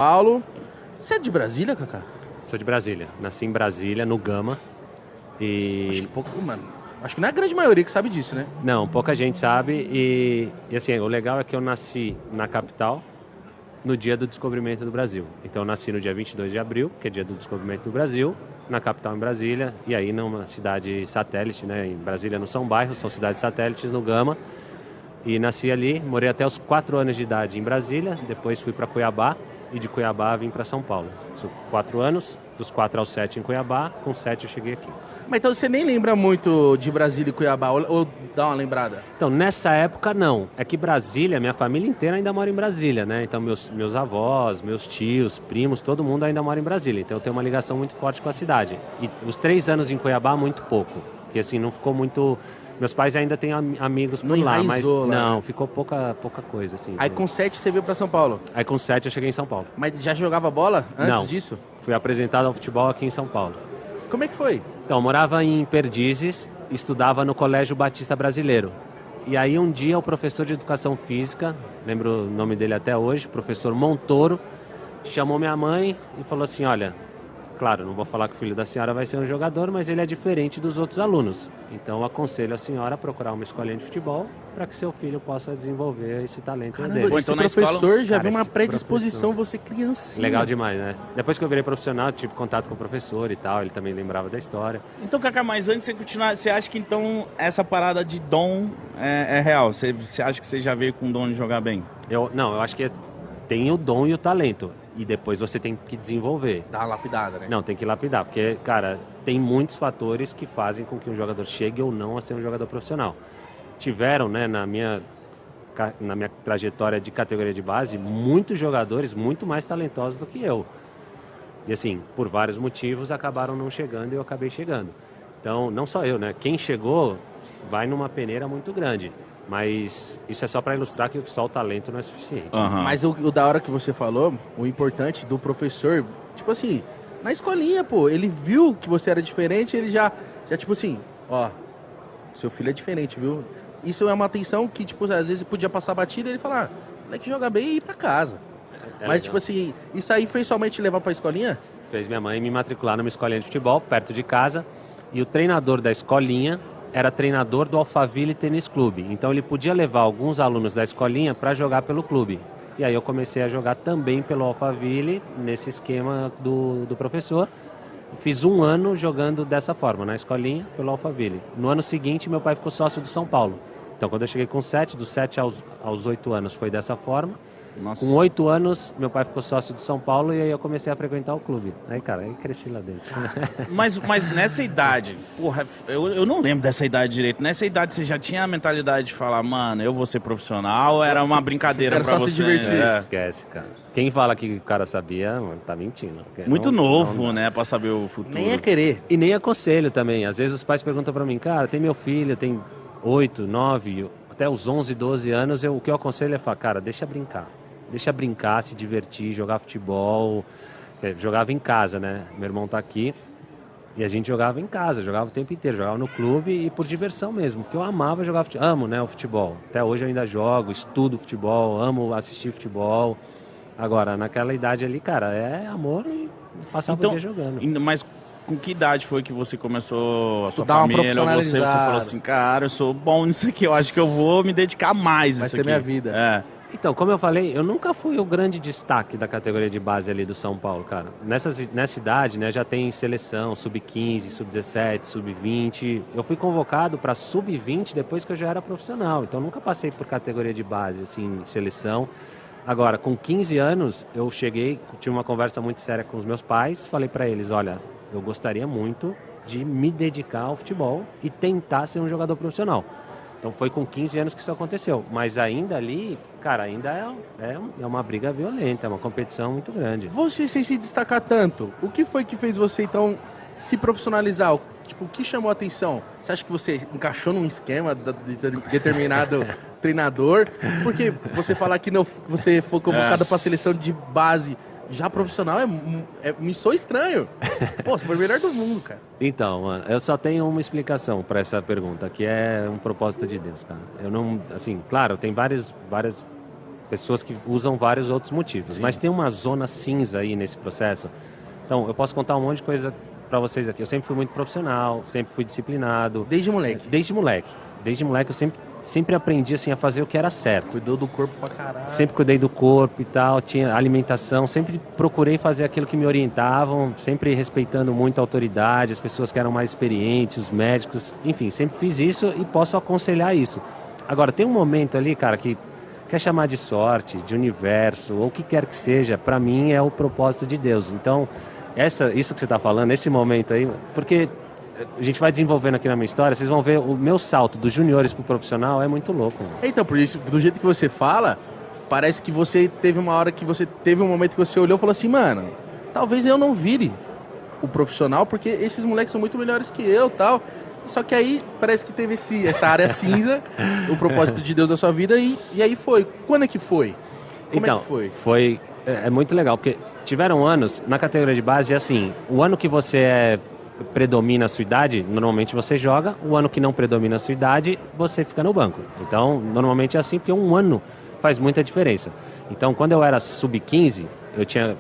Paulo. Você é de Brasília, Kaká? Sou de Brasília. Nasci em Brasília, no Gama. Acho que pouco, mano. Acho que não é a grande maioria que sabe disso, né? Não, pouca gente sabe. E assim, o legal é que eu nasci na capital no dia do descobrimento do Brasil. Então eu nasci no dia 22 de abril, que é dia do descobrimento do Brasil, na capital em Brasília, e aí numa cidade satélite, né? Em Brasília não são bairros, são cidades satélites no Gama. E nasci ali, morei até os 4 anos de idade em Brasília, depois fui para Cuiabá e de Cuiabá vim para São Paulo. Sou 4 anos, dos 4 aos 7 em Cuiabá, com 7 eu cheguei aqui. Mas então você nem lembra muito de Brasília e Cuiabá, ou dá uma lembrada? Então, nessa época, não. É que Brasília, minha família inteira ainda mora em Brasília, né? Então, meus avós, meus tios, primos, todo mundo ainda mora em Brasília. Então, eu tenho uma ligação muito forte com a cidade. E os 3 anos em Cuiabá, muito pouco. Porque, assim, não ficou muito... Meus pais ainda têm amigos por lá, mas enraizou lá, não, né? ficou pouca coisa, assim. Aí com 7 você veio pra São Paulo. Aí, com 7, eu cheguei em São Paulo. Mas já jogava bola antes Não. disso? Fui apresentado ao futebol aqui em São Paulo. Como é que foi? Então, eu morava em Perdizes, estudava no Colégio Batista Brasileiro. E aí um dia o professor de Educação Física, lembro o nome dele até hoje, professor Montoro, chamou minha mãe e falou assim, olha, claro, não vou falar que o filho da senhora vai ser um jogador, mas ele é diferente dos outros alunos. Então eu aconselho a senhora a procurar uma escolinha de futebol para que seu filho possa desenvolver esse talento Caramba, dele. esse professor já Cara, viu uma esse predisposição, professor. você criancinha. Legal demais, né? Depois que eu virei profissional, eu tive contato com o professor e tal, ele também lembrava da história. Então, Kaká, mas antes de você continuar, você acha que então essa parada de dom é real? Você acha que você já veio com o dom de jogar bem? Não, eu acho que tem o dom e o talento. E depois você tem que desenvolver. Dá uma lapidada, né? Não, tem que lapidar, porque, cara, tem muitos fatores que fazem com que um jogador chegue ou não a ser um jogador profissional. Tiveram, né, na minha trajetória de categoria de base, muitos jogadores muito mais talentosos do que eu. E assim, por vários motivos, acabaram não chegando e eu acabei chegando. Então, não só eu, né? Quem chegou vai numa peneira muito grande. Mas isso é só para ilustrar que só o talento não é suficiente. Aham. Mas o da hora que você falou, o importante do professor, tipo assim, na escolinha, pô, ele viu que você era diferente, ele já tipo assim, ó, seu filho é diferente, viu? Isso é uma atenção que, tipo, às vezes podia passar batida e ele falar, moleque joga bem e ir pra casa. Mas, legal. tipo assim, isso aí foi somente levar pra escolinha? Fez minha mãe me matricular numa escolinha de futebol, perto de casa. E o treinador da escolinha era treinador do Alphaville Tênis Clube. Então ele podia levar alguns alunos da escolinha para jogar pelo clube. E aí eu comecei a jogar também pelo Alphaville, nesse esquema do professor. Fiz 1 ano jogando dessa forma, na escolinha, pelo Alphaville. No ano seguinte, meu pai ficou sócio do São Paulo. Então quando eu cheguei com 7, dos 7 aos 8 anos foi dessa forma. Nossa. Com 8 anos, meu pai ficou sócio do São Paulo e aí eu comecei a frequentar o clube. Aí, cara, aí cresci lá dentro. Mas nessa idade, porra, eu não lembro dessa idade direito. Nessa idade você já tinha a mentalidade de falar, mano, eu vou ser profissional, ou era uma brincadeira Era pra só você? se divertir. Esquece, cara. Quem fala que o cara sabia, mano, tá mentindo. Porque Muito não- novo, não- né, pra saber o futuro. Nem é querer. E nem aconselho também. Às vezes os pais perguntam pra mim, cara, tem meu filho, tem 8, 9, até os 11, 12 anos, o que eu aconselho é falar, cara, deixa brincar. Deixa brincar, se divertir, jogar futebol. Jogava em casa, né? Meu irmão tá aqui. E a gente jogava em casa, jogava o tempo inteiro. Jogava no clube e por diversão mesmo. Porque eu amava jogar futebol. Amo, né, o futebol. Até hoje eu ainda jogo, estudo futebol, amo assistir futebol. Agora, naquela idade ali, cara, é amor e passar o dia jogando. Mas com que idade foi que você começou a sua Dar uma família? Ou você profissionalizada. falou assim, cara, eu sou bom nisso aqui, eu acho que eu vou me dedicar mais Vai isso ser aqui. minha vida. É. Então, como eu falei, eu nunca fui o grande destaque da categoria de base ali do São Paulo, cara. Nessa idade, né, já tem seleção, sub-15, sub-17, sub-20. Eu fui convocado para sub-20 depois que eu já era profissional. Então, nunca passei por categoria de base, assim, seleção. Agora, com 15 anos, eu cheguei, tive uma conversa muito séria com os meus pais, falei para eles, olha, eu gostaria muito de me dedicar ao futebol e tentar ser um jogador profissional. Então foi com 15 anos que isso aconteceu. Mas ainda ali, cara, ainda é uma briga violenta, é uma competição muito grande. Você sem se destacar tanto, o que foi que fez você, então, se profissionalizar? Tipo, o que chamou a atenção? Você acha que você encaixou num esquema de determinado treinador? Porque você falar que não, você foi convocado para a seleção de base já profissional me soa estranho. Pô, você foi o melhor do mundo, cara. Então, mano, eu só tenho uma explicação para essa pergunta, que é um propósito de Deus, cara. Eu não, assim, claro, tem várias pessoas que usam vários outros motivos. Mas tem uma zona cinza aí nesse processo. Então, eu posso contar um monte de coisa para vocês aqui. Eu sempre fui muito profissional, sempre fui disciplinado. Desde moleque? Desde moleque. Desde moleque eu sempre aprendi assim, a fazer o que era certo. Cuidou do corpo pra caralho. Sempre cuidei do corpo e tal, tinha alimentação, sempre procurei fazer aquilo que me orientavam, sempre respeitando muito a autoridade, as pessoas que eram mais experientes, os médicos, enfim, sempre fiz isso e posso aconselhar isso. Agora, tem um momento ali, cara, que quer chamar de sorte, de universo, ou o que quer que seja, pra mim é o propósito de Deus. Então, isso que você tá falando, esse momento aí, porque a gente vai desenvolvendo aqui na minha história, vocês vão ver o meu salto dos juniores pro profissional é muito louco. Então, por isso, do jeito que você fala, parece que você teve uma hora que você teve um momento que você olhou e falou assim, mano, talvez eu não vire o profissional, porque esses moleques são muito melhores que eu, tal. Só que aí parece que teve essa área cinza, o propósito de Deus na sua vida, e aí foi. Quando é que foi? Como é que foi? É muito legal, porque tiveram anos, na categoria de base, é assim, o ano que você predomina a sua idade, normalmente você joga, o ano que não predomina a sua idade, você fica no banco. Então, normalmente é assim, porque um ano faz muita diferença. Então, quando eu era sub-15, eu tinha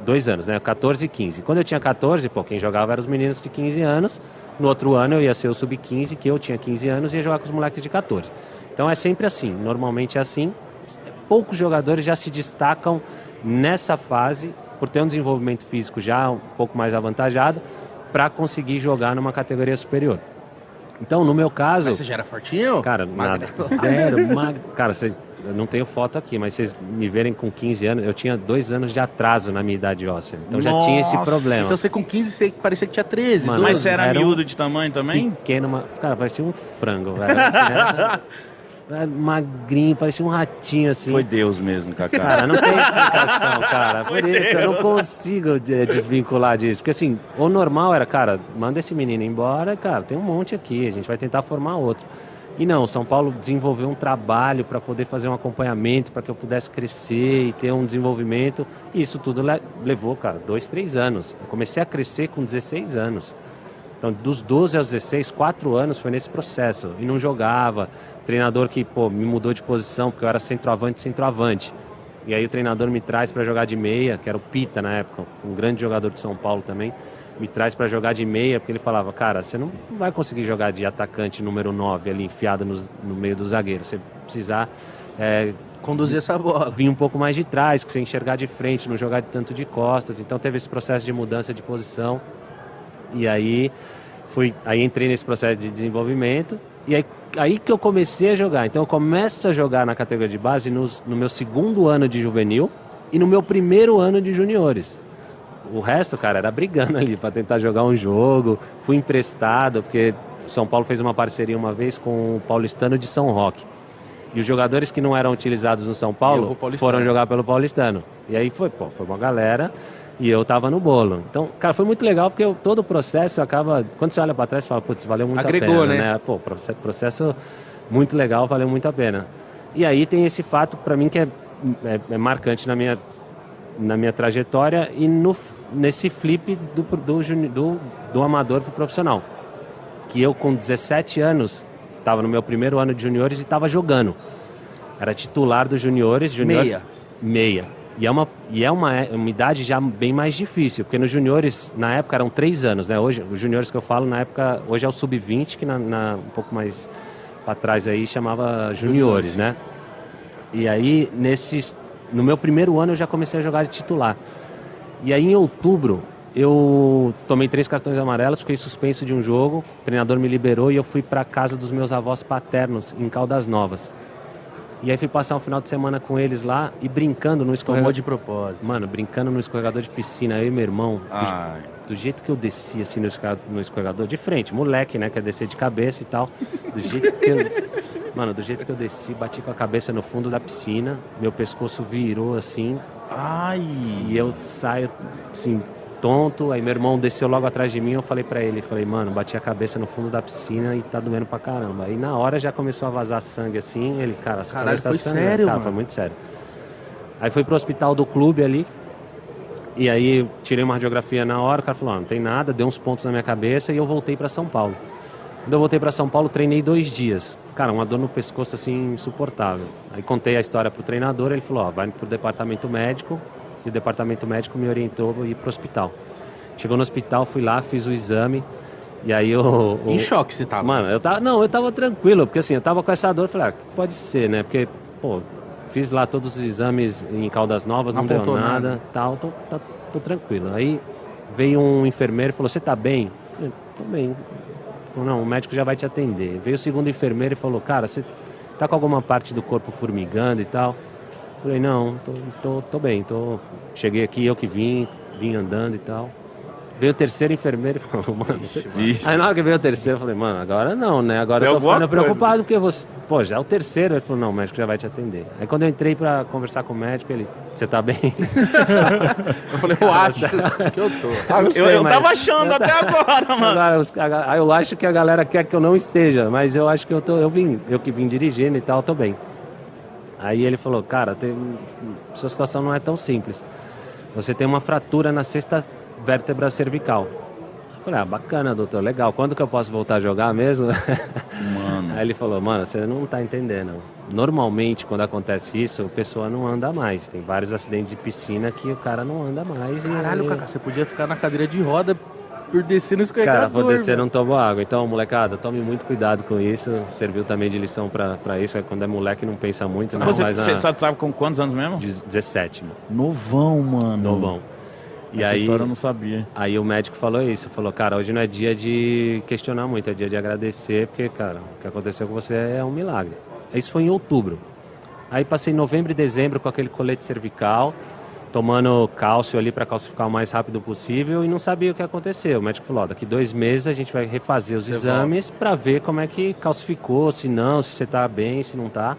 2 anos, né, 14 e 15. Quando eu tinha 14, quem jogava eram os meninos de 15 anos, no outro ano eu ia ser o sub-15, que eu tinha 15 anos, e ia jogar com os moleques de 14. Então, é sempre assim, normalmente é assim. Poucos jogadores já se destacam nessa fase, por ter um desenvolvimento físico já um pouco mais avantajado, para conseguir jogar numa categoria superior. Então, no meu caso... Mas você já era fortinho? Cara, nada. Zero. Cara, eu não tenho foto aqui, mas vocês me verem com 15 anos, eu tinha 2 anos de atraso na minha idade óssea. Então já tinha esse problema. Então você com 15, você parecia que tinha 13. Mano, mas você era miúdo de tamanho também? Pequeno, cara, parecia um frango, velho. Assim, magrinho, parecia um ratinho, assim. Foi Deus mesmo, Kaká. Cara, não tem explicação, cara. Por isso, eu não consigo desvincular disso. Porque assim, o normal era, cara, manda esse menino embora, cara, tem um monte aqui, a gente vai tentar formar outro. E não, São Paulo desenvolveu um trabalho para poder fazer um acompanhamento, para que eu pudesse crescer e ter um desenvolvimento. E isso tudo levou, cara, 2, 3 anos. Eu comecei a crescer com 16 anos. Então, dos 12 aos 16, 4 anos foi nesse processo. E não jogava. Treinador que, me mudou de posição, porque eu era centroavante. E aí o treinador me traz para jogar de meia, que era o Pita na época, um grande jogador de São Paulo também. Me traz para jogar de meia, porque ele falava, cara, você não vai conseguir jogar de atacante número 9 ali, enfiado no meio do zagueiro. Você precisar conduzir essa bola. Vir um pouco mais de trás, que você enxergar de frente, não jogar tanto de costas. Então teve esse processo de mudança de posição. E aí entrei nesse processo de desenvolvimento. E aí que eu comecei a jogar. Então eu começo a jogar na categoria de base no meu 2º ano de juvenil e no meu 1º ano de juniores. O resto, cara, era brigando ali para tentar jogar um jogo. Fui emprestado, porque São Paulo fez uma parceria uma vez com o Paulistano de São Roque. E os jogadores que não eram utilizados no São Paulo foram jogar pelo Paulistano. E aí foi uma galera e eu tava no bolo. Então, cara, foi muito legal porque todo o processo acaba... Quando você olha para trás, você fala, putz, valeu muito a pena. Agregou, né? Processo muito legal, valeu muito a pena. E aí tem esse fato, para mim, que é marcante na minha trajetória e nesse flip do amador pro profissional. Que eu, com 17 anos, estava no meu 1º ano de juniores e estava jogando. Era titular dos juniores. Meia. E é uma idade já bem mais difícil, porque nos juniores, na época, eram 3 anos, né? Hoje, os juniores que eu falo, na época, hoje é o sub-20, que um pouco mais para trás aí chamava juniores, né? E aí, no meu 1º ano, eu já comecei a jogar de titular. E aí, em outubro, eu tomei 3 cartões amarelos, fiquei suspenso de um jogo, o treinador me liberou e eu fui para casa dos meus avós paternos, em Caldas Novas. E aí fui passar um final de semana com eles lá e brincando no escorregador. Tomou de propósito. Mano, brincando no escorregador de piscina, eu e meu irmão. Do jeito que eu desci assim no escorregador, de frente, moleque, né, quer descer de cabeça e tal. Do jeito que eu desci, bati com a cabeça no fundo da piscina, meu pescoço virou assim. Ai! E eu saio assim, tonto, aí meu irmão desceu logo atrás de mim, eu falei pra ele, mano, bati a cabeça no fundo da piscina e tá doendo pra caramba. Aí na hora já começou a vazar sangue assim, ele, cara, sua cabeça tá sangue. Sério, cara, mano? foi muito sério. Aí fui pro hospital do clube ali, e aí tirei uma radiografia na hora, o cara falou, não tem nada, deu uns pontos na minha cabeça e eu voltei pra São Paulo. Quando eu voltei para São Paulo, treinei 2 dias. Cara, uma dor no pescoço assim insuportável. Aí contei a história pro treinador, ele falou, ó, vai pro departamento médico, e o departamento médico me orientou a ir pro hospital. Chegou no hospital, fui lá, fiz o exame, e aí Em choque você tava? Mano, eu tava tranquilo, porque assim, eu tava com essa dor, eu falei, ah, pode ser, né? Porque, pô, fiz lá todos os exames em Caldas Novas, não deu nada, tal, tô tranquilo. Aí veio um enfermeiro e falou, você tá bem? Eu falei, tô bem. Não, o médico já vai te atender. Veio o segundo enfermeiro e falou, cara, você tá com alguma parte do corpo formigando e tal? Falei, não, tô bem, cheguei aqui, eu que vim andando e tal. Veio o terceiro enfermeiro e falou, mano... Aí na hora que veio o terceiro, eu falei, mano, agora não, né? Agora eu tô ficando preocupado porque você... Pô, já é o terceiro. Ele falou, não, o médico já vai te atender. Aí quando eu entrei pra conversar com o médico, ele, você tá bem? Eu falei, eu acho que eu tô. Eu tava achando até agora, mano. Agora, eu acho que a galera quer que eu não esteja, mas eu acho que eu que vim dirigindo e tal, tô bem. Aí ele falou, cara, sua situação não é tão simples. Você tem uma fratura na sexta vértebra cervical. Eu falei, bacana, doutor, legal. Quando que eu posso voltar a jogar mesmo? Mano. Aí ele falou, mano, você não tá entendendo. Normalmente, quando acontece isso, a pessoa não anda mais. Tem vários acidentes de piscina que o cara não anda mais. Caralho, Kaká, você podia ficar na cadeira de roda por descer no escorregador. Cara, vou descer, não tomo água. Então, molecada, tome muito cuidado com isso. Serviu também de lição pra isso. Quando é moleque, não pensa muito. Não, você tava com quantos anos mesmo? 17. Novão, mano. Novão. E essa aí, história eu não sabia. Aí o médico falou isso, falou, cara, hoje não é dia de questionar muito, é dia de agradecer, porque, cara, o que aconteceu com você é um milagre. Isso foi em outubro. Aí passei novembro e dezembro com aquele colete cervical, tomando cálcio ali para calcificar o mais rápido possível e não sabia o que aconteceu. O médico falou, daqui 2 meses a gente vai refazer os exames para ver como é que calcificou, se não, se você tá bem, se não tá.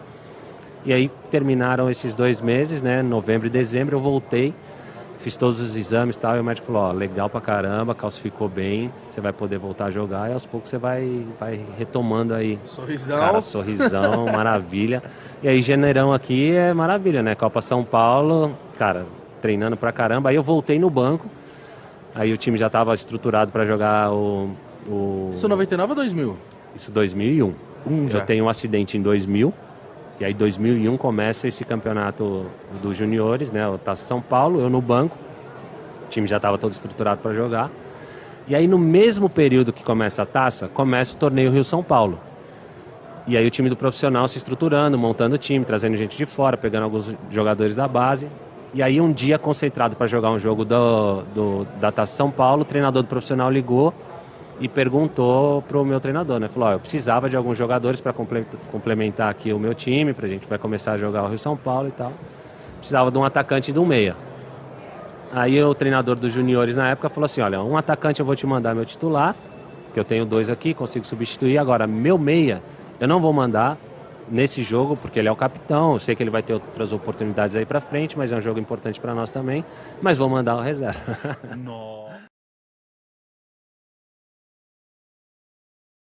E aí terminaram esses 2 meses, né, novembro e dezembro, eu voltei. Fiz todos os exames e tal, e o médico falou, legal pra caramba, calcificou bem, você vai poder voltar a jogar e aos poucos você vai retomando aí. Sorrisão. Cara, sorrisão, maravilha. E aí, janeirão aqui é maravilha, né? Copa São Paulo, cara, treinando pra caramba. Aí eu voltei no banco, aí o time já tava estruturado pra jogar Isso 99 ou 2000? Isso 2001. Eu tenho um acidente em 2000. E aí, 2001, começa esse campeonato dos juniores, né? O Taça São Paulo, eu no banco. O time já estava todo estruturado para jogar. E aí, no mesmo período que começa a taça, começa o torneio Rio-São Paulo. E aí, o time do profissional se estruturando, montando o time, trazendo gente de fora, pegando alguns jogadores da base. E aí, um dia concentrado para jogar um jogo da Taça São Paulo, o treinador do profissional ligou e perguntou pro meu treinador, né? Falou, eu precisava de alguns jogadores para complementar aqui o meu time, pra gente vai começar a jogar o Rio São Paulo e tal. Precisava de um atacante e de um meia. Aí o treinador dos juniores na época falou assim, olha, um atacante eu vou te mandar meu titular, que eu tenho 2 aqui, consigo substituir. Agora, meu meia, eu não vou mandar nesse jogo, porque ele é o capitão, eu sei que ele vai ter outras oportunidades aí pra frente, mas é um jogo importante pra nós também, mas vou mandar o reserva. Nossa.